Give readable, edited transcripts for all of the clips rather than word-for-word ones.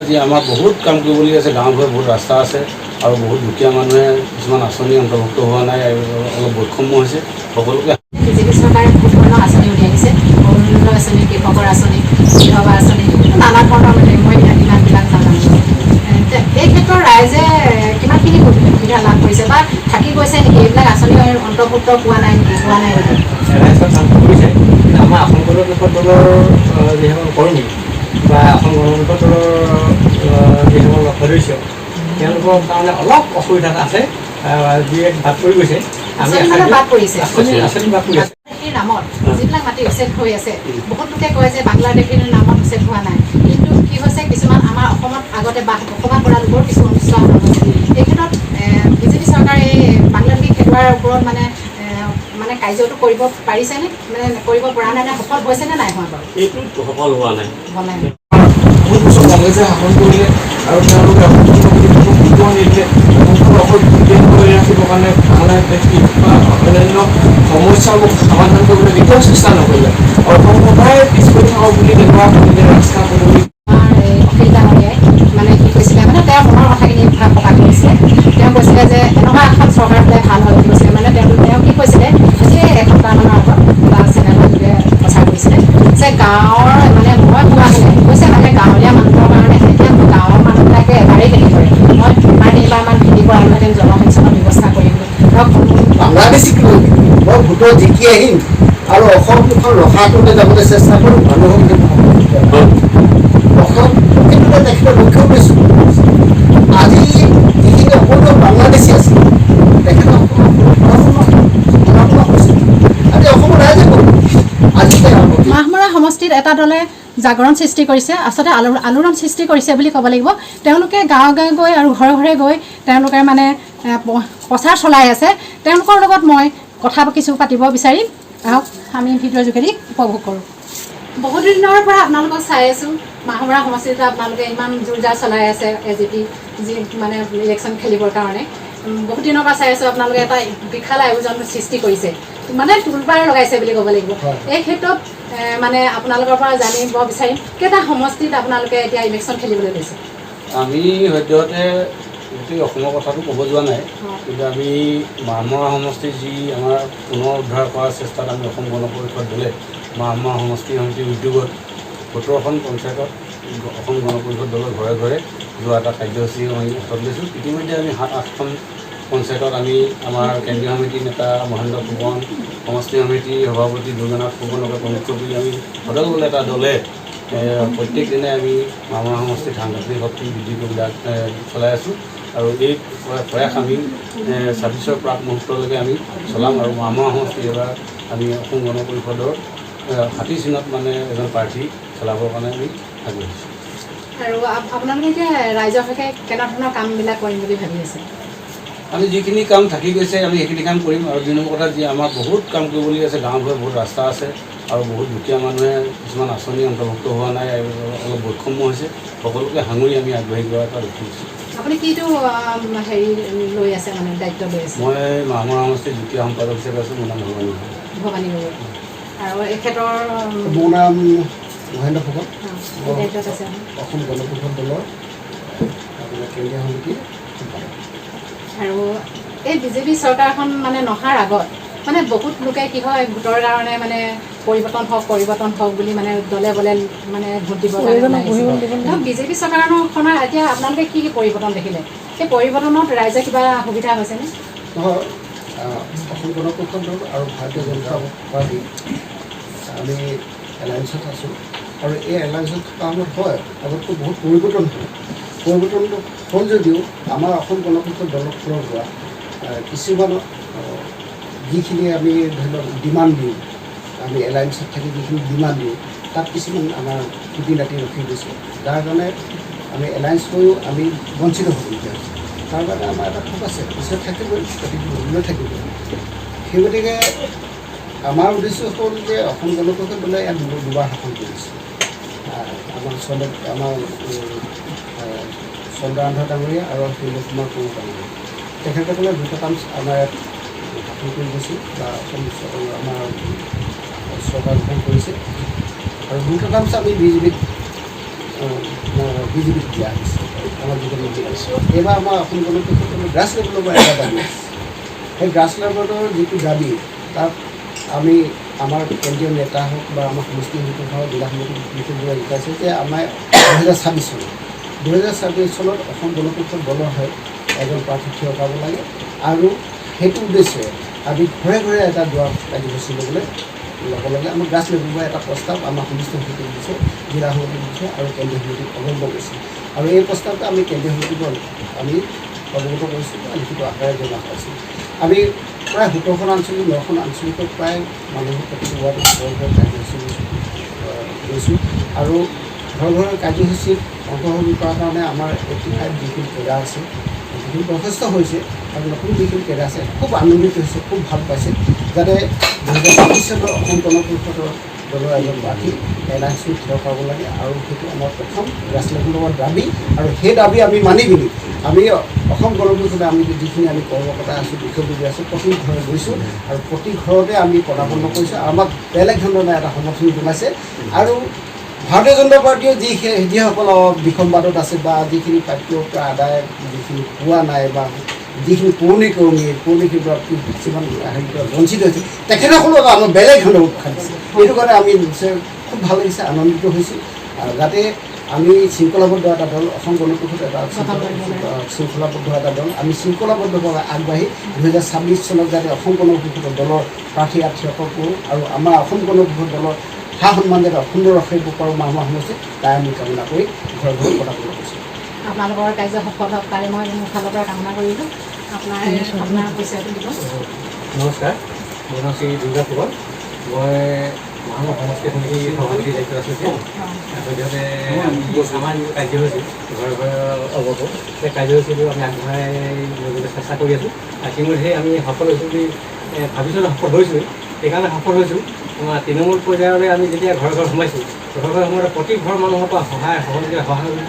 আজি আমাৰ বহুত কাম কৰিবলগীয়া আছে। গাঁৱৰ বহুত ৰাস্তা আছে আৰু বহুত দুখীয়া মানুহে কিছুমান আঁচনি অন্তৰ্ভুক্ত হোৱা নাই, অলপ বৈষম্য হৈছে। সকলোকে বিজেপি চৰকাৰে বহুত ধৰণৰ আঁচনি উলিয়াইছে। অৰুণোদয় আঁচনি, কৃষকৰ আঁচনি, বিধৱা আঁচনি, নানা ধৰণৰ মই ইমানবিলাক নাজানো। এই ক্ষেত্ৰত ৰাইজে কিমানখিনি সুবিধা লাভ কৰিছে বা থাকি গৈছে নেকি? এইবিলাক আঁচনি অন্তৰ্ভুক্ত পোৱা নাই নেকি? হোৱা নাই নেকি? ৰাইজৰ কাম কৰিছে। আমাৰ অসম গণ পৰিষদ দলৰ যিসকল কৰ্মী বা অসম গণ পৰিষদ দলৰ যিসকল সদস্য, তেওঁলোকৰ কাৰণে অলপ অসুবিধা আছে, যিয়ে বাদ পৰি গৈছে। আমি বাদ পৰিছে আঁচনি বাদ পৰি আছে। নামত যিবিলাক মাটি উচ্ছেদ হৈ আছে, বহুত লোকে কয় যে বাংলাদেশীৰ নামত উচ্ছেদ হোৱা নাই, কিন্তু কি হৈছে কিছুমান আমাৰ অসমত আগতে বসবাস কৰা লোকৰ কিছু অনিষ্ট হৈছে। এই ক্ষেত্ৰত বিজেপি চৰকাৰে এই বাংলাদেশী খেলুৱাৰ ওপৰত মানে কাৰ্যটো কৰিব পাৰিছেনে? মানে কৰিব পৰা নাই নে সফল হৈছেনে নাই হোৱা বাৰু? এইটো সফল হোৱা নাই। বহুত বছৰ কংগ্ৰেছে শাসন কৰিলে আৰু তেওঁলোকে গুৰুত্ব নিদিলে। অকল ভোট কৰি ৰাখিবৰ কাৰণে অন্যান্য সমস্যাবোৰ সমাধান কৰিবলৈ কেতিয়াও চেষ্টা নকৰিলে। অসম সদায় পিছ পৰি থাকক বুলি তেনেকুৱা ৰাস্তা পদূলি অখিল ডাঙৰীয়াই মানে কি কৈছিলে, মানে তেওঁৰ মনৰ কথাখিনি প্ৰকাশ কৰিছিলে। তেওঁ কৈছিলে যে এনেকুৱা এখন চৰকাৰ হ'লে ভাল হয় বুলি কৈছিলে। মানে তেওঁ কি কৈছিলে, আজি এসপ্তাহমানৰ আগত এটা চেনেলৰ যোগে প্ৰচাৰ কৰিছিলে যে গাঁৱৰ মানে মই কোৱা হ'লে কৈছে মানে গাঁৱলীয়া মানুহৰ কাৰণে এতিয়া গাঁৱৰ মানুহবিলাকে এবাৰেই খেতি কৰে, মই দুবাৰ তিনিবাৰমান খেতি কৰাহেঁতেন জলসিঞ্চনৰ ব্যৱস্থা কৰিম ধৰক। বাংলাদেশীক লৈ মই ভোটত জিকি আহিম আৰু অসমখন ৰখাটোলৈ যাবলৈ চেষ্টা কৰোঁ। মানুহক অসম কিন্তু তেখেতে লক্ষ্য কৰিছোঁ, আজি যিখিনি অকল বাংলাদেশী আছে তেখেতক আজি অসমৰ ৰাইজে আজি মাহমৰা সমষ্টিত এটা দলে জাগৰণ সৃষ্টি কৰিছে, আচলতে আলোড়ন সৃষ্টি কৰিছে বুলি ক'ব লাগিব। তেওঁলোকে গাঁৱে গাঁৱে গৈ আৰু ঘৰে ঘৰে গৈ তেওঁলোকে মানে প্ৰচাৰ চলাই আছে। তেওঁলোকৰ লগত মই কথা কিছু পাতিব বিচাৰিম। আহক আমি ভিডিঅ'ৰ যোগেদি উপভোগ কৰোঁ। বহুত দিনৰ পৰা আপোনালোকক চাই আছোঁ, মাহমৰা সমষ্টিত আপোনালোকে ইমান জোৰ জাৰ চলাই আছে AGP যি মানে ইলেকশ্যন খেলিবৰ কাৰণে। বহুত দিনৰ পৰা চাই আছোঁ আপোনালোকে এটা বিশাল আয়োজন সৃষ্টি কৰিছে, মানে তোলপাৰ লগাইছে বুলি ক'ব লাগিব। এই ক্ষেত্ৰত মানে আপোনালোকৰ পৰা জানিব বিচাৰিম, কেইটা সমষ্টিত আপোনালোকে এতিয়া ইলেকশ্যন খেলিবলৈ লৈছে? আমি সদ্যহতে গোটেই অসমৰ কথাটো ক'ব যোৱা নাই, কিন্তু আমি মাহমৰা সমষ্টিৰ যি আমাৰ পুনৰ উদ্ধাৰ কৰাৰ চেষ্টাত আমি অসম গণ পৰিষদ দলে মাহমৰা সমষ্টি সমিতিৰ উদ্যোগত 17খন পঞ্চায়তত অসম গণ পৰিষদ দলৰ ঘৰে ঘৰে যোৱা এটা কাৰ্যসূচী আমি হাতত লৈছোঁ। ইতিমধ্যে আমি 7-8খন পঞ্চায়তত আমি আমাৰ কেন্দ্ৰীয় সমিতিৰ নেতা মহেন্দ্ৰ ফুকন, সমষ্টি সমিতিৰ সভাপতি দুৰ্গানাথ ফুকনকে প্ৰমুখ কৰি আমি সদল বলে এটা দলে প্ৰত্যেক দিনে আমি মাহমৰা সমষ্টিত সাংগঠনিক শক্তি বৃদ্ধি কৰিবলৈ চলাই আছোঁ আৰু এই প্ৰয়াস আমি 26ৰ প্ৰাক মুহূৰ্তলৈকে আমি চলাম। আৰু মাহমৰা সমষ্টি এবাৰ আমি অসম গণ পৰিষদৰ 60 চনত মানে এজন প্ৰাৰ্থী খেলাবৰ কাৰণে আমি আগবাঢ়িছোঁ। আৰু আপোনালোকে এতিয়া ৰাইজৰ সৈতে কেনেধৰণৰ কামবিলাক কৰিম বুলি ভাবি আছে? আমি যিখিনি কাম থাকি গৈছে আমি সেইখিনি কাম কৰিম। আৰু 2 নম্বৰ কথা, যি আমাৰ বহুত কাম কৰিবলগীয়া আছে। গাঁৱৰ বহুত ৰাস্তা আছে আৰু বহুত দুখীয়া মানুহে কিছুমান আঁচনি অন্তৰ্ভুক্ত হোৱা নাই, অলপ বৈষম্য হৈছে। সকলোকে সাঙুৰি আমি আগবাঢ়ি যোৱা এটা লক্ষ্য দিছোঁ। আপুনি কিটো হেৰি লৈ আছে, মানে দায়িত্ব লৈ আছে? মই মাহমৰা সমষ্টিৰ যুটীয়া সম্পাদক হিচাপে আছোঁ। মোৰ নাম ভৱানী গগৈ। আৰু এখেতৰ মোৰ নাম মহেন্দ্ৰ ফুকন, দায়িত্বত আছে অসম গণ পৰিষদ দলৰ আপোনাৰ কেন্দ্ৰীয় সমিতিৰ সম্পাদক। আৰু এই বিজেপি চৰকাৰখন মানে নহাৰ আগত মানে বহুত লোকে কি হয়, ভোটৰ কাৰণে মানে পৰিৱৰ্তন হওক বুলি মানে দলে বলে মানে ভোট দিব লাগে। বিজেপি চৰকাৰখনৰ এতিয়া আপোনালোকে কি পৰিৱৰ্তন দেখিলে? সেই পৰিৱৰ্তনত ৰাইজে কিবা সুবিধা হৈছেনে? অসম গণ পৰিষদ দল আৰু ভাৰতীয় জনতা পাৰ্টি আমি এলায়েন্সত আছোঁ আৰু এই এলায়েন্সত থকা সময়ত হয় আগতকৈ বহুত পৰিৱৰ্তন হ'ল যদিও আমাৰ অসম গণ পৰিষদ দলৰ ফালৰ পৰা কিছুমান যিখিনি আমি ধৰি লওক ডিমাণ্ড দিওঁ, আমি এলায়েন্সত থাকি যিখিনি ডিমাণ্ড দিওঁ তাত কিছুমান আমাৰ খুটি নাটি ৰখি গৈছে, যাৰ কাৰণে আমি এলায়েন্স হৈও আমি বঞ্চিত হ'বলগীয়া হৈছে। তাৰ কাৰণে আমাৰ এটা ক্ষোভ আছে, পিছত থাকিবই, গতিকে থাকিবই। সেই গতিকে আমাৰ উদ্দেশ্য হ'ল যে অসম গণ পৰিষদ দলে ইয়াত দুবাৰ শাসন কৰিছে। আমাৰ চন্দ্ৰানন্দ ডাঙৰীয়া আৰু ত্ৰিলোক কুমাৰ কোঁৱৰ ডাঙৰীয়া, তেখেতসকলে 2টা টাৰ্ম আমাৰ ইয়াত শাসন কৰি গৈছিল বা অসম আমাৰ চৰকাৰ গঠন কৰিছে। আৰু 2টা টাৰ্ম আমি বিজেপিত বিজেপিক দিয়া হৈছে আমাৰ যিখিনি এইবাৰ আমাৰ অসম গণ পৰিষদৰ গ্ৰাছ লেভেলৰ পৰা এটা দাবী আছে সেই গ্ৰাছ লেভেলৰ যিটো দাবী তাত আমি আমাৰ কেন্দ্ৰীয় নেতা হওক বা আমাৰ সমষ্টি সমিতি হওক জিলা সমিতি বিষয়বোৰে শিকাইছে যে আমাৰ 2026 চনত অসম গণ পৰিষদ দলৰ হৈ এজন প্ৰাৰ্থী থিয় কৰাব লাগে আৰু সেইটো উদ্দেশ্যে আমি ঘৰে ঘৰে এটা দুৱাৰ কাৰ্যসূচী ল'ব লাগে আমাৰ গ্ৰাছ লেভেলৰ পৰা এটা প্ৰস্তাৱ আমাৰ সমষ্টি সমিতিক দিছে জিলা সমিতিক দিছে আৰু কেন্দ্ৰীয় সমিতিক অৱগত কৰিছে আৰু এই প্ৰস্তাৱটো আমি কেন্দ্ৰীয় সমিতিক আমি অৱগত কৰিছোঁ লিখিত আকাৰে জমা পাইছোঁ আমি প্ৰায় 17খন আঞ্চলিক 9খন আঞ্চলিকত প্ৰায় মানুহৰ প্ৰতিটো ৱাৰ্ডত ঘৰ ঘৰ কাৰ্যসূচী লৈছোঁ আৰু ঘৰ ঘৰৰ কাৰ্যসূচীত অংশগ্ৰহণ কৰাৰ কাৰণে আমাৰ 85 যিখিনি কেডাৰ আছে সেইখিনি যথেষ্ট হৈছে আৰু নতুন যিখিনি কেডাৰ আছে খুব আনন্দিত হৈছে খুব ভাল পাইছে যাতে 2026 চনৰ অসম গণ পৰিষদৰ দলৰ এজন প্ৰাৰ্থী এলাইন্সটো থিয় কৰাব লাগে আৰু সেইটো আমাৰ প্ৰথম গ্ৰাছ লেভেলৰ দাবী আৰু সেই দাবী আমি মানি পিনি আমি অসম গণ পৰিষদে আমি যিখিনি আমি কৰ্মকৰ্তা আছোঁ বিষয়ববী আছোঁ প্ৰতি ঘৰে গৈছোঁ আৰু প্ৰতি ঘৰতে আমি পদাপন্ন কৰিছোঁ আমাক বেলেগ ধৰণে এটা সমৰ্থন জনাইছে আৰু ভাৰতীয় জনতা পাৰ্টীয়ে যিসকল বিসম্বাদত আছে বা যিখিনি প্ৰাপ্যৰ পৰা আদায় যিখিনি পোৱা নাই বা যিখিনি পুৰণি কৰ্মীৰ পৰা কিছুমান হেৰিৰ পৰা বঞ্চিত হৈছে তেখেতসকলক আমাৰ বেলেগ ধৰণে উৎসাহ দিছে সেইটো কাৰণে আমি নিশ্চয় খুব ভাল লাগিছে আনন্দিত হৈছোঁ যাতে আমি শৃংখলাবদ্ধ এটা দল অসম গণ পৰিষদ এটা শৃংখলাবদ্ধ এটা দল আমি শৃংখলাবদ্ধভাৱে আগবাঢ়ি 2026 চনত যাতে অসম গণ পৰিষদৰ দলৰ প্ৰাৰ্থী থিয় কৰোঁ আৰু আমাৰ অসম গণ পৰিষদ দলৰ সা সন্মান যাতে অক্ষুণ্ণ ৰাখিব পাৰোঁ মাহ সমষ্টিত তাই আমি কামনা কৰি ঘৰে ঘৰে পদাপন্ন কৰিছোঁ আপোনালোকৰ কাৰ্য সফল হওক তাৰে মই মোৰ ফালৰ পৰা কামনা কৰিলোঁ আপোনাৰ পইচাটো দিব নমস্কাৰ মোৰ নাম শ্ৰী দুৰ্গা ফুকন মই মহানগৰ সমষ্টি সমিতি সভাপতি দায়িত্ব আছোঁ সদ্যহতে আমাৰ কাৰ্যসূচী ঘৰে ঘৰে অৱগত সেই কাৰ্যসূচীবোৰ আমি আগবঢ়াই নিবলৈ চেষ্টা কৰি আছোঁ ইতিমধ্যে আমি সফল হৈছোঁ বুলি ভাবিছোঁ সফল হৈছোঁ সেইকাৰণে সফল হৈছোঁ আমাৰ তৃণমূল পৰ্যায়লৈ আমি যেতিয়া ঘৰে ঘৰে সোমাইছোঁ ঘৰে ঘৰে সোমাওঁতে প্ৰতি ঘৰ মানুহৰ পৰা সহায়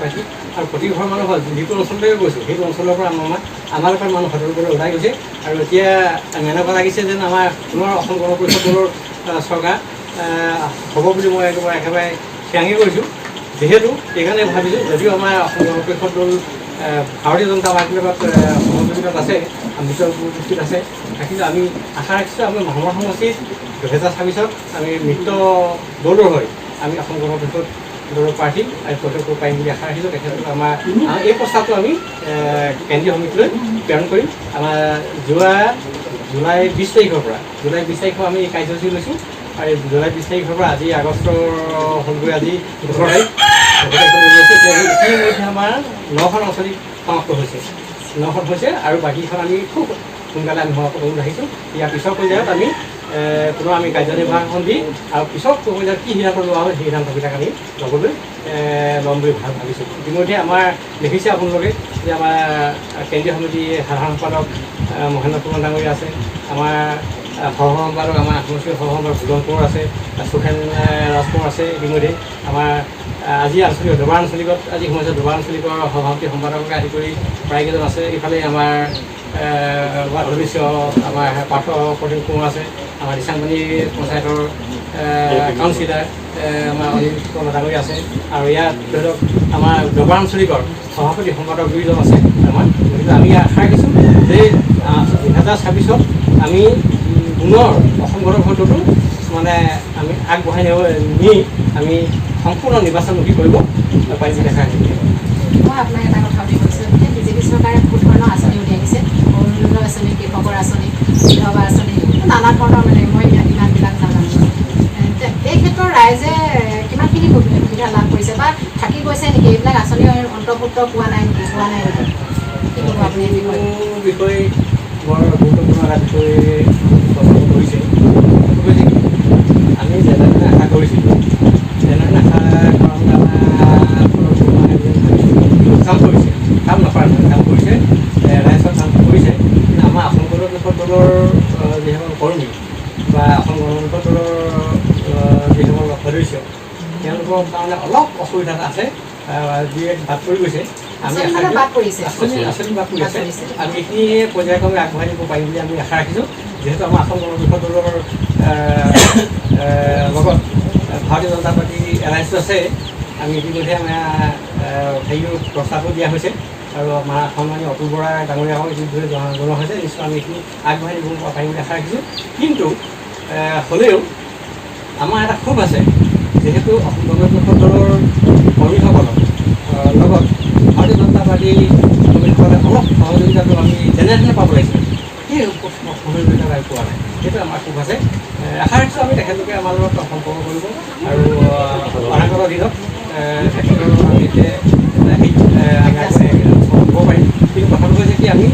পাইছোঁ আৰু প্ৰতি ঘৰ মানুহৰ যিটো অঞ্চললৈকে গৈছোঁ সেইটো অঞ্চলৰ পৰা আমালোকৰ মানুহ সদললৈ ওলাই গৈছে আৰু এতিয়া এনেকুৱা লাগিছে যেন আমাৰ পুনৰ অসম গণ পৰিষদ দলৰ চৰকাৰ হ'ব বুলি মই একেবাৰে থিৰাঙি কৰিছোঁ যিহেতু সেইকাৰণে ভাবিছোঁ যদিও আমাৰ অসম গণ পৰিষদ দল ভাৰতীয় জনতা পাৰ্টীৰ লগত সহযোগিতাত আছে নিজৰ উপস্থিত আছে কিন্তু আমি আশা ৰাখিছোঁ আমি মহানগৰ সমষ্টিত 2026 আমি মিত্ৰ দলৰ হৈ আমি অসম গণ পৰিষদ দলৰ প্ৰাৰ্থী আৰু প্ৰত্যেক পাৰিম বুলি আশা ৰাখিছোঁ তেখেতসকলে আমাৰ এই প্ৰস্তাৱটো আমি কেন্দ্ৰীয় সমিতিলৈ প্ৰেৰণ কৰিম আমাৰ যোৱা জুলাই 20 তাৰিখৰ পৰা আমি এই কাৰ্যসূচী লৈছোঁ আৰু জুলাই 20 তাৰিখৰ পৰা আজি আগষ্টৰ হ'লগৈ আজি 18 তাৰিখ ইতিমধ্যে আমাৰ 9খন আঞ্চলিক সমাপ্ত হৈছে 9খন হৈছে আৰু বাকীখন আমি খুব সোনকালে আমি সমাপ্ত কৰি ৰাখিছোঁ ইয়াৰ পিছৰ পৰ্যায়ত আমি পুনৰ আমি কাৰ্যনিৰ্বাহখন দি আৰু পিছৰ পৰ্যায়ত কি সিদ্ধান্ত লোৱা হয় সেই সিদ্ধান্তবিলাক আমি ল'ম বুলি ভাবিছোঁ ইতিমধ্যে আমাৰ দেখিছে আপোনালোকে যে আমাৰ কেন্দ্ৰীয় সমিতিৰ সাধাৰণ সম্পাদক মহেন্দ্ৰ ফুকন ডাঙৰীয়া আছে আমাৰ সহ সম্পাদক আমাৰ সমষ্টিৰ সহ সম্পাদক ভুজন কোঁৱৰ আছে সুখেন ৰাজকোঁৱৰ আছে ইতিমধ্যে আমাৰ আজি আঞ্চলিক দুবাৰ আঞ্চলিকত আজি সোমাইছে দুবাৰ আঞ্চলিকৰ সভাপতি সম্পাদককে আদি কৰি প্ৰায়কেইজন আছে ইফালে আমাৰ সদস্য আমাৰ পাৰ্থ প্ৰতিম কোঁৱৰ আছে আমাৰ দিচাংপানী পঞ্চায়তৰ কাউন্সিলাৰ আমাৰ অনিল ডাঙৰীয়া আছে আৰু ইয়াত ধৰি লওক আমাৰ দুবাৰ আঞ্চলিকৰ সভাপতি সম্পাদক 2জন আছে আমাৰ গতিকে আমি আশা ৰাখিছোঁ যে 2026 আমি পুনৰ অসম গণ পৰিষদটো মানে আমি আগবঢ়াই নি আমি সম্পূৰ্ণ নিৰ্বাচনমুখী কৰিব পাৰিম বুলি আশা ৰাখিছোঁ মই আপোনাক এটা কথা বুলি কৈছোঁ যে বিজেপি চৰকাৰে বহুত ধৰণৰ আঁচনি উলিয়াইছে অৰুণোদয় আঁচনি কৃষকৰ আঁচনি বিধৱা আঁচনি নানা ধৰণৰ মানে মই ইমানবিলাক নাজানো এই ক্ষেত্ৰত ৰাইজে কিমানখিনি সুবিধা লাভ কৰিছে বা থাকি গৈছে নেকি এইবিলাক আঁচনি অন্তৰ্ভুক্ত পোৱা নাই নেকি কি ক'ব আপুনি এই বিষয়ে বৰ গুৰুত্বপূৰ্ণ এটা বিষয়ে প্ৰশ্ন কৰিছে আমি যেনেধৰণে আশা কৰিছিলোঁ তেনেধৰণে আশা কৰা কাম কৰিছে কাম নকৰা কাম কৰিছে ৰাইজৰ কাম কৰিছে কিন্তু আমাৰ অসম গণ পৰিষদ দলৰ যিসকল কৰ্মী বা অসম গণ পৰিষদ দলৰ যিসকল সদস্য তেওঁলোকৰ কাৰণে অলপ অসুবিধা আছে যিয়ে বাদ পৰি গৈছে আমি বাদ পৰি আছে আমি এইখিনি পৰ্যায়ক্ৰমে আগবঢ়াই নিব পাৰিম বুলি আমি আশা ৰাখিছোঁ যিহেতু আমাৰ অসম গণ পৰিষদ দলৰ লগত ভাৰতীয় জনতা পাৰ্টি এলায়েন্সটো আছে আমি ইতিমধ্যে আমাৰ হেৰিও প্ৰস্তাৱো দিয়া হৈছে আৰু আমাৰ সন্মানীয় অতুল বৰা ডাঙৰীয়াও ইতিমধ্যে জনোৱা হৈছে। নিশ্চয় আমি এইখিনি আগবঢ়াই দিব পাৰিম বুলি আশা ৰাখিছোঁ। কিন্তু হ'লেও আমাৰ এটা ক্ষোভ আছে, যিহেতু অসম গণ পৰিষদ দলৰ কৰ্মীসকলৰ লগত ভাৰতীয় জনতা পাৰ্টীৰ কৰ্মীসকলে অলপ সহযোগিতাটো আমি যেনেধৰণে পাব লাগিছিল সেই সহযোগিতা আমি পোৱা নাই। সেইটো আমাৰ ক্ষোভ আছে। আশা ৰাখিছোঁ আমি তেখেতলোকে আমাৰ লগত সম্পৰ্ক কৰিব আৰু অনাগত দিনত তেখেতৰ আমি হ'ব পাৰিম। কিন্তু কথাটো হৈছে কি আমি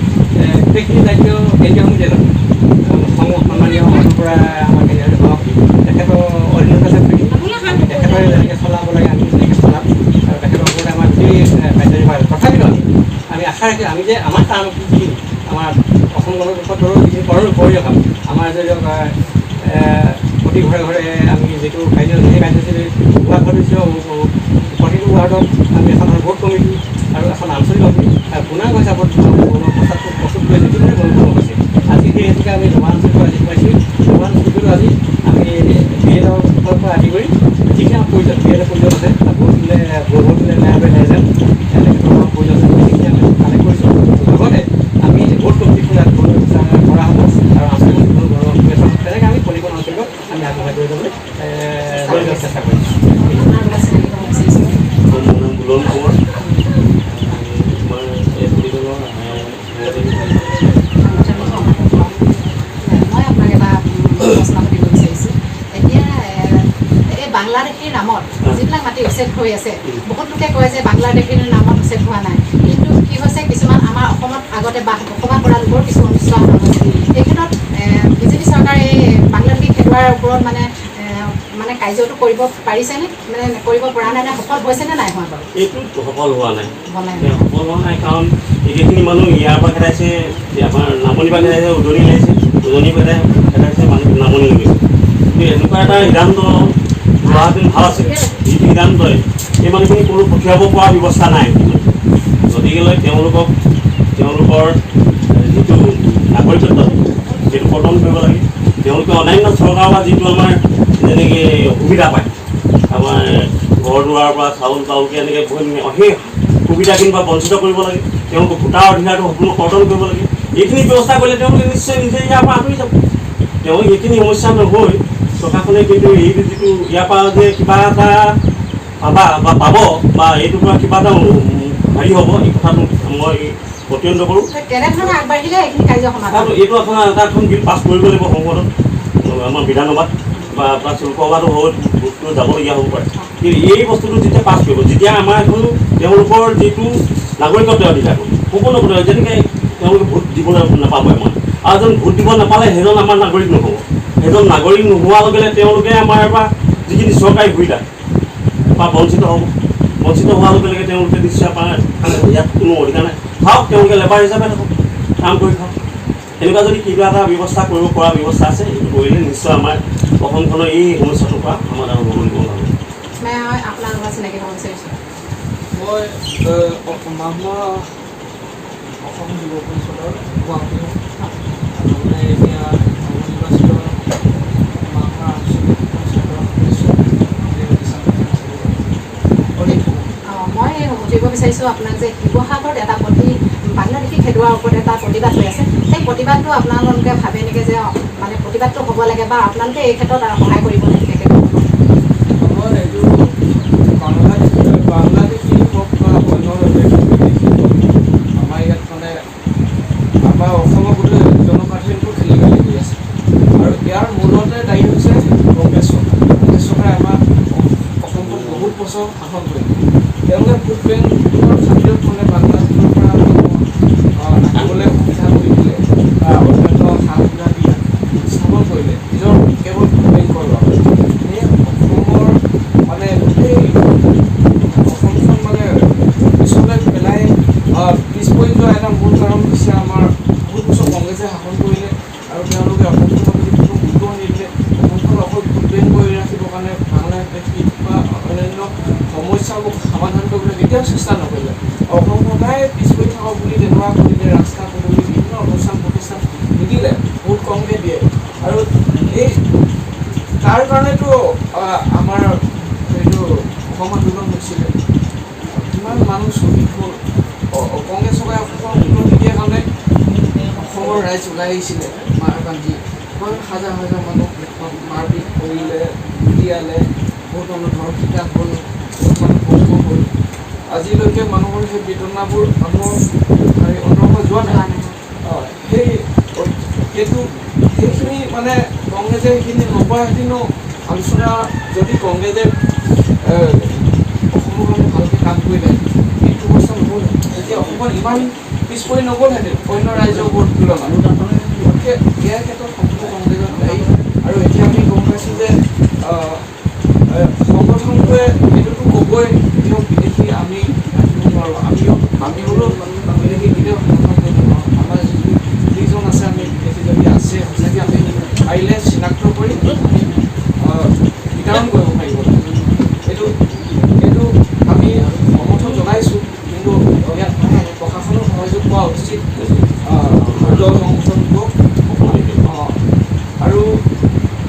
গোটেইখিনি দায়িত্ব কেন্দ্ৰীয় সমিতিয়ে ল'ম। সন্মানীয় মানুহৰ পৰা আমাৰ কেন্দ্ৰীয় সভাপতি তেখেতৰ অধীনত আছে বুলি আমি তেখেতৰে যেনেকৈ চলাব লাগে আমি তেনেকৈ চলাম আৰু তেখেতৰ ওপৰতে আমাৰ গোটেই কাৰ্যনিৰ্বাহ। তথাপিতো আমি আশা ৰাখি আমি যে আমাৰ কাম যিখিনি আমাৰ অসম গণ পৰিষদ দলৰ যিখিনি কৰি ৰখাম আমাৰ যে প্ৰতি ঘৰে ঘৰে আমি যিটো কাৰ্যসূচী সেই কাৰ্যসূচী ৱাৰ্ড সদস্য প্ৰতিটো ৱাৰ্ডত আমি এখন ভোট কমিটি আৰু এখন আঞ্চলিক কমিটি আৰু পূৰ্ণাংগ হিচাপত প্ৰস্তাৱটো প্ৰস্তুত কৰি যিখিনি গণভোট হৈছে। আজি সেই হেতুকে আমি জমাঞ্চলিক আজি পাইছোঁ। জমাঞ্চলিকটো আজি আমি BLৰ পৰা আদি কৰি যিখিনি আমাৰ প্ৰয়োজন BLৰ প্ৰয়োজন আছে ভোট দিলে নাই যেন তেখেতৰ প্ৰয়োজন আছে সেইখিনি আমি কালেক্ট কৰিছোঁ। লগতে আমি ভোট কমিটিখন কৰা হ'ব আৰু আঞ্চলিক তেনেকৈ আমি প্ৰতিখন অঞ্চলত আমি আগবঢ়াই লৈ যাবলৈ চেষ্টা কৰিম। বুলন কোঁৱৰ মই আপোনাক এটা প্ৰশ্ন সুধিব বিচাৰিছোঁ। এতিয়া এই বাংলাদেশীৰ নামত যিবিলাক মাটি উচ্ছেদ হৈ আছে, বহুত লোকে কয় যে বাংলাদেশীৰ নামত উচ্ছেদ হোৱা নাই। কিন্তু কি হৈছে, কিছুমান আমাৰ অসমত আগতে বসবাস কৰা লোকৰ কিছু অনুষ্ঠিত হৈছে। এই ক্ষেত্ৰত বিজেপি চৰকাৰে বাংলাদেশী খেদুৱাৰ ওপৰত মানে কাৰ্যটো কৰিব পাৰিছেনে, মানে কৰিব পৰা নাই নে সফল হৈছেনে নাই হোৱা বাৰু? এইটো সফল হোৱা নাই। সফল হোৱা নাই কাৰণ এইখিনি মানুহ ইয়াৰ পৰা খেদাইছে, আমাৰ নামনিৰ পৰা খেদাইছে, উজনি লাগিছে, উজনিৰ পৰা খেদাইছে, মানুহ নামনি হৈ গৈছে। কিন্তু এনেকুৱা এটা সিদ্ধান্ত লোৱাহেঁতেন ভাল আছিল, যিটো সিদ্ধান্তই এই মানুহখিনি কোনো পঠিয়াব পৰা ব্যৱস্থা নাই। গতিকেলৈ তেওঁলোকৰ যিটো নাগৰিকত্ব সেইটো প্ৰদান কৰিব লাগে। তেওঁলোকে অন্যান্য চৰকাৰৰ পৰা যিটো আমাৰ যেনেকৈ সুবিধা পায়, আমাৰ ঘৰ দুৱাৰৰ পৰা চাউল তাউলকে এনেকৈ সেই সুবিধাখিনি পৰা বঞ্চিত কৰিব লাগে। তেওঁলোকক ভোটাৰ অধিকাৰটো সম্পূৰ্ণ কৰ্তন কৰিব লাগে। এইখিনি ব্যৱস্থা কৰিলে তেওঁলোকে নিশ্চয় নিজে ইয়াৰ পৰা আঁতৰি যাব। তেওঁলোক এইখিনি সমস্যা নহৈ চৰকাৰখনে কিন্তু এইটো যিটো ইয়াৰ পৰা যে কিবা এটা পাব বা এইটোৰ পৰা কিবা এটা হেৰি হ'ব, এই কথাটো মই প্ৰতিয়ন্ত কৰোঁ। তেনেধৰণে আগবাঢ়িলে এইখিনি কাৰ্য সমাধান। এইটো আপোনাৰ এটা এখন বিল পাছ কৰিব লাগিব সংসদত, আমাৰ বিধানসভাত বা আপোনাৰ লোকসভাতো বস্তুটো যাবলগীয়া হ'ব পাৰে। কিন্তু এই বস্তুটো যেতিয়া পাছ কৰিব, যেতিয়া আমাৰ এখন তেওঁলোকৰ যিটো নাগৰিকত্ব অধিকাৰটো সম্পূৰ্ণ কৰিব, যেনেকৈ তেওঁলোকে ভোট দিবলৈ নাপাব এজন, আৰু এজন ভোট দিব নাপালে সেইজন আমাৰ নাগৰিক নহ'ব। সেইজন নাগৰিক নোহোৱাৰ লগে লগে তেওঁলোকে আমাৰ পৰা যিখিনি চৰকাৰী সুবিধা বা বঞ্চিত হ'ব। বঞ্চিত হোৱাৰ লগে লগে তেওঁলোকে নিশ্চয় পায় ইয়াত কোনো অধিকাৰ নাই। খাওক, তেওঁলোকে লেবাৰ হিচাপে থাকক, কাম কৰি খাওক। এনেকুৱা যদি কিবা এটা ব্যৱস্থা কৰিব পৰা ব্যৱস্থা আছে, সেইটো কৰিলে নিশ্চয় আমাৰ অসমখনৰ এই সমস্যাটোৰ পৰা সমাধান হ'ব বুলি মই ভাবোঁ। মই আপোনাৰ লগত চিনাকি হ'ব বিচাৰিছোঁ। মই অসম যুৱ পৰিষদৰ গুৱাহাটী মানে এতিয়া নৱনিৰ্বাচিত মই সুধিব বিচাৰিছোঁ আপোনাক যে শিৱসাগৰত এটা বাংলাদেশী খেদুৱাৰ ওপৰত এটা প্ৰতিবাদ হৈ আছে। সেই প্ৰতিবাদটো আপোনালোকে ভাবে নেকি যে মানে প্ৰতিবাদটো হ'ব লাগে বা আপোনালোকে এই ক্ষেত্ৰত সহায় কৰিব নেকি? মই এইটো বাংলাদেশী হওক বা অন্য আমাৰ ইয়াত মানে আমাৰ অসমৰ গোটেই জনসাধাৰণটো খেলি মেলি হৈ আছে আৰু ইয়াৰ মূলতে দায়ী হৈছে কংগ্ৰেছ চৰকাৰে আমাৰ অসমখন বহুত বছৰ শাসন কৰিলে। তেওঁলোকে ভোট বেংকৰ খাতিৰত মানে বাংলাদেশৰ পৰা আহিবলৈ সুবিধা কৰি দিলে বা অন্যান্য সা সুবিধা দি স্থাপন কৰিলে নিজৰ কেৱল ভোট বেংকৰ বাবে। এই অসমৰ মানে গোটেই অসমখন মানে পিছলৈ পেলাই পিছ পৰি যোৱা এটা মূল কাৰণ হৈছে আমাৰ বহুত বছৰ কংগ্ৰেছে শাসন কৰিলে আৰু তেওঁলোকে অসমখনক যদি কোনো গুৰুত্ব নিদিলে। অসমখন অকল ভোট বেংক কৰি ৰাখিবৰ কাৰণে বাংলাদেশ বা অন্যান্য সমস্যাবোৰ সমাধান কৰিবলৈ কেতিয়াও চেষ্টা নকৰিলে। অসম সদায় পিছ পৰি থাকক বুলি তেনেকুৱা কৰিলে, ৰাস্তা পদূলি বিভিন্ন অনুষ্ঠান প্ৰতিষ্ঠান নিদিলে, বহুত কমকৈ দিয়ে। আৰু এই তাৰ কাৰণেতো আমাৰ এইটো অসম আন্দোলন হৈছিল। অসমৰ ৰাইজ ওলাই আহিছিলে মাৰ বান্ধি ইমান হাজাৰ হাজাৰ মানুহ মাৰপিট কৰিলে, গুলিয়ালে, বহুত মানুহ ধৰক শিকা হ'ল, বহুত মানুহ ভংগ হ'ল। আজিলৈকে মানুহৰ সেই বেদনাবোৰ মানুহৰ অন্তৰৰ পৰা যোৱা নাই। সেইখিনি মানে কংগ্ৰেছে সেইখিনি নকৰাহেঁতেনো আলোচনা যদি কংগ্ৰেছে অসমৰ কাৰণে ভালকৈ কাম কৰিলে এইটো অৱস্থা নহ'ল। এতিয়া অসমখন ইমান পিছ পৰি নগ'লহেঁতেন অন্য ৰাজ্যৰ তুলনাত। গতিকে ইয়াৰ ক্ষেত্ৰত সম্পূৰ্ণ কংগ্ৰেছৰ দায়ী। আৰু এতিয়া আমি গম পাইছোঁ যে সংগঠনটোৱে এইটোতো ক'বই দিয়ক বিদেশী আমি ৰাখিব নোৱাৰোঁ, আমি হ'লেও বিদেশী কেতিয়াও সমৰ্থন কৰিব নোৱাৰোঁ। আমাৰ যিজন আছে আমি বিদেশী যদি আছে সঁচাকৈ আমি পাৰিলে চিনাক্ত কৰি বিতৰণ কৰিব পাৰিব লাগে। এইটো আমি সমৰ্থন জনাইছোঁ, কিন্তু ইয়াত প্ৰশাসনৰ সহযোগ পোৱা উচিত সংগঠনটোক। আৰু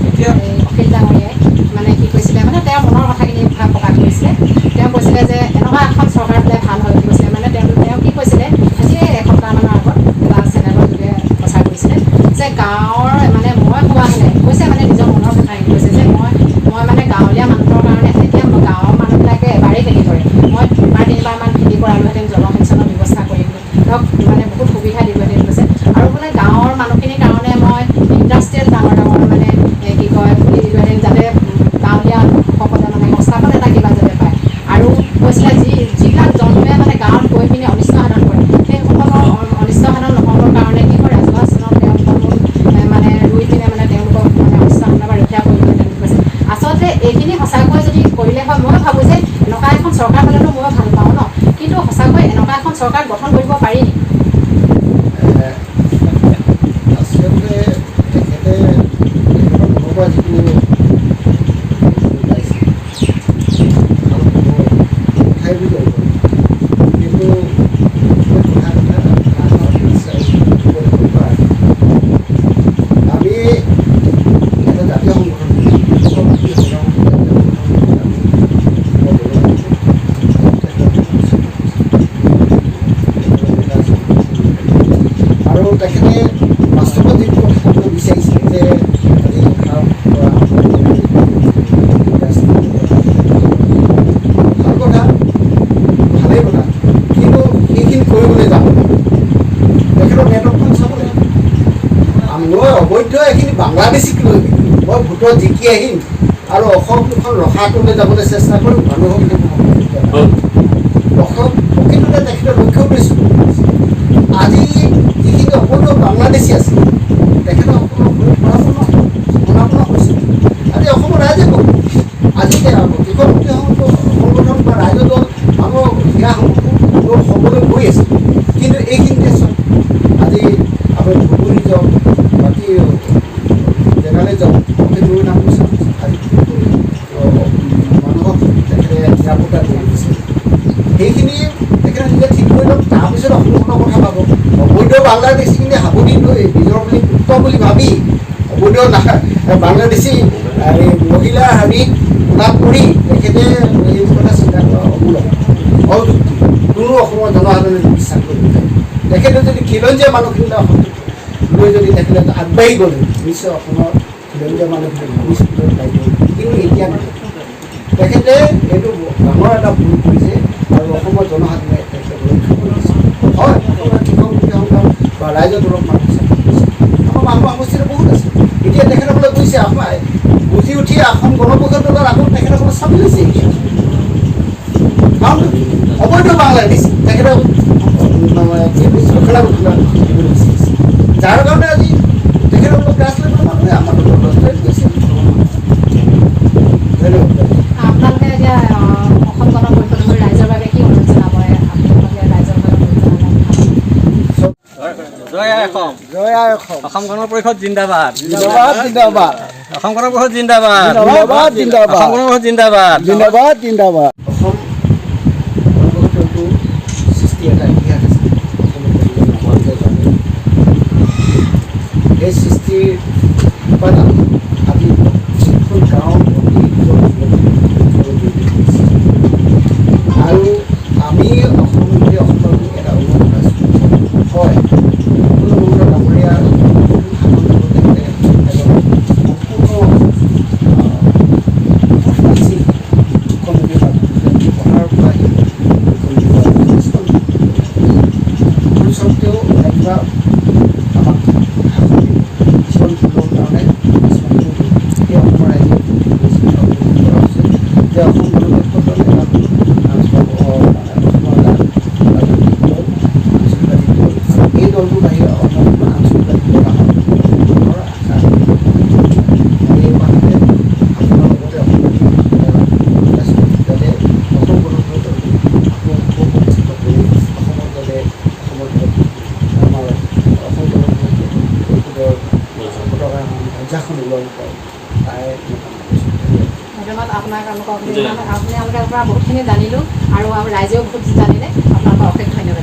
এতিয়া অখিল ডাঙৰীয়াই মানে কি কৈছিলে, মানে তেওঁৰ মনৰ কথাখিনি প্ৰকাশ কৰিছিলে। তেওঁ কৈছিলে যে এনেকুৱা এখন চৰকাৰ হ'লে ভাল হয় বুলি কৈছিলে। মানে তেওঁ কি কৈছিলে, আজি এসপ্তাহমানৰ আগত এটা চেনেলৰ যোগে প্ৰচাৰ কৰিছিলে যে গাঁৱৰ মানে মই কোৱা হ'লে কৈছে, মানে নিজৰ মনৰ কথাখিনি কৈছে যে মই মানে গাঁৱলীয়া মানুহৰ কাৰণে এতিয়া গাঁৱৰ মানুহবিলাকে এবাৰেই খেতি কৰে, মই তিনিবাৰমান খেতি কৰালোহেঁতেন, জলসিঞ্চনৰ ব্যৱস্থা কৰি ধৰক মানে বহুত সুবিধা দিলোহেঁতেন কৈছে। আৰু বোলে গাঁৱৰ মানুহখিনিৰ কাৰণে মই ইণ্ডাষ্ট্ৰিয়েল ডাঙৰ মানে কি কয় খুলি দিলোহেঁতেন, যাতে গাঁৱলীয়া লোকসকলে মানে সংস্থাপন এটা কিবা যাতে পায়। আৰু কৈছিলে যিবিলাক জন্তুৱে মানে গাঁৱত গৈ পিনি অনিষ্ট সাধন কৰে, সেইসকলৰ অনিষ্ট সাধন নহ'বৰ কাৰণে কি কৰে ৰাজহুৱা স্থানত তেওঁলোকৰ মানে ৰুই পিনে মানে তেওঁলোকক মানে অনিষ্ট সাধনৰ পৰা ৰক্ষা কৰিবহেঁতেন কৈছে। আচলতে এইখিনি সঁচাকৈ যদি কৰিলে হয়, মই ভাবোঁ যে এনেকুৱা এখন চৰকাৰ হ'লেতো মই ভাল পাওঁ ন, কিন্তু সঁচাকৈ এনেকুৱা এখন চৰকাৰ গঠন কৰিব পাৰি নেকি? আচলতে তেখেতে মনৰ পৰা যিটো ওলাইছে উঠাই বুলি ক'ব, কিন্তু আমি এটা জাতীয় সংগঠন আৰু তেখেতে বাস্তৱত যিটো কথা ক'ব বিচাৰিছিলে যে আজি ভাল কথা ভালেই কথা, কিন্তু এইখিনি কৰিবলৈ যাওঁ তেখেতৰ নেটৱৰ্কখন চাব লাগিব। মই অবৈধ এইখিনি বাংলাদেশীক লৈ মই ভোটত জিকি আহিম আৰু অসমখন ৰখাটোলৈ যাবলৈ চেষ্টা কৰিম, মানুহক অসম প্ৰকৃততে তেখেতে লক্ষ্য কৰিছোঁ আজি যিখিনি অবৈধ বাংলাদেশী আছে তেখেতৰ শুনা কৰিছে। আজি অসমৰ ৰাইজে ক'ব, আজি কৃষক সংগঠন বা ৰাইজৰ দল মানুহৰ সেয়াসমূহ হ'বলৈ গৈ আছে, কিন্তু এইখিনিতে চব আজি আপুনি ধুবুৰী যাওক, বাকী জেগালৈ যাওক, সেইবোৰ নাম কৈছে আজি মানুহক তেখেতে নিৰাপত্তা কৰি দিছে। সেইখিনি তেখেতে নিজে ঠিক কৰি লওক, তাৰপিছত অসমখনৰ কথা ভাবক। অবৈধ বাংলাদেশীখিনি সাৱধি লৈ নিজৰ বুলি উত্তম বুলি ভাবি অবৈধ বাংলাদেশী মহিলাৰ হাবিত লাভ কৰি তেখেতে এইবোৰ কথা চিন্তা কৰা অমূলক অযুক্তি, কোনো অসমৰ জনসাধাৰণে বিশ্বাস কৰিব নোৱাৰে। তেখেতে যদি খিলঞ্জীয়া মানুহখিনিলে লৈ যদি তেখেতে আগবাঢ়ি গ'লে নিশ্চয় অসমৰ খিলঞ্জীয়া মানুহখিনি ভৱিষ্যতত পাইব, কিন্তু এতিয়া নহয়। তেখেতে এইটো ডাঙৰ এটা ভুল কৰিছে আৰু অসমৰ জনসাধাৰণে তেখেতক লক্ষ্য কৰিছে। হয়, অসমৰ কৃষক সংগ্ৰাম বা ৰাইজৰ দলক মানুহ চাকৰি কৰিছে, আমাৰ মানুহ সমষ্টিটো বহুত আছে। এতিয়া তেখেতসকলে কৈছে বুজি উঠি অসম গণ পৰিষদ দলৰ আগত তেখেতসকলে চাবি লৈছে। কাৰণ অবৈধ বাংলাদেশী তেখেতক যাৰ কাৰণে আজি তেখেতসকলক গাছ লৈ মানুহে আমাৰ গৈছে। আপোনালোকে এতিয়া অসম গণ পৰিষদৰ ৰাইজৰ বাবে কি অনুৰোধ জনাব? ৰাইজৰ বাবে জয় আই অসম, জয় আই অসম, অসম গণ পৰিষদ জিন্দাবাদ, জিন্দাবাদ জিন্দাবাদ, অসম গণ পৰিষদ জিন্দাবাদ, জিন্দাবাদ জিন্দাবাদ, অসম গণ পৰিষদ জিন্দাবাদ, জিন্দাবাদ জিন্দাবাদ। অসম গণতন্ত্ৰটো সৃষ্টি এটা ইতিহাস আছে, এই সৃষ্টিৰ উপাদান আজি এখন গাঁও আৰু আমি অসম অসমবাসী এটা অনুৰোধ আছোঁ। হয়, ডাঙৰীয়া তেওঁলোকক আপোনালোকৰ পৰা বহুতখিনি জানিলোঁ আৰু ৰাইজেও বহুত জানিলে আপোনালোকৰ অশেষ ধন্যবাদ।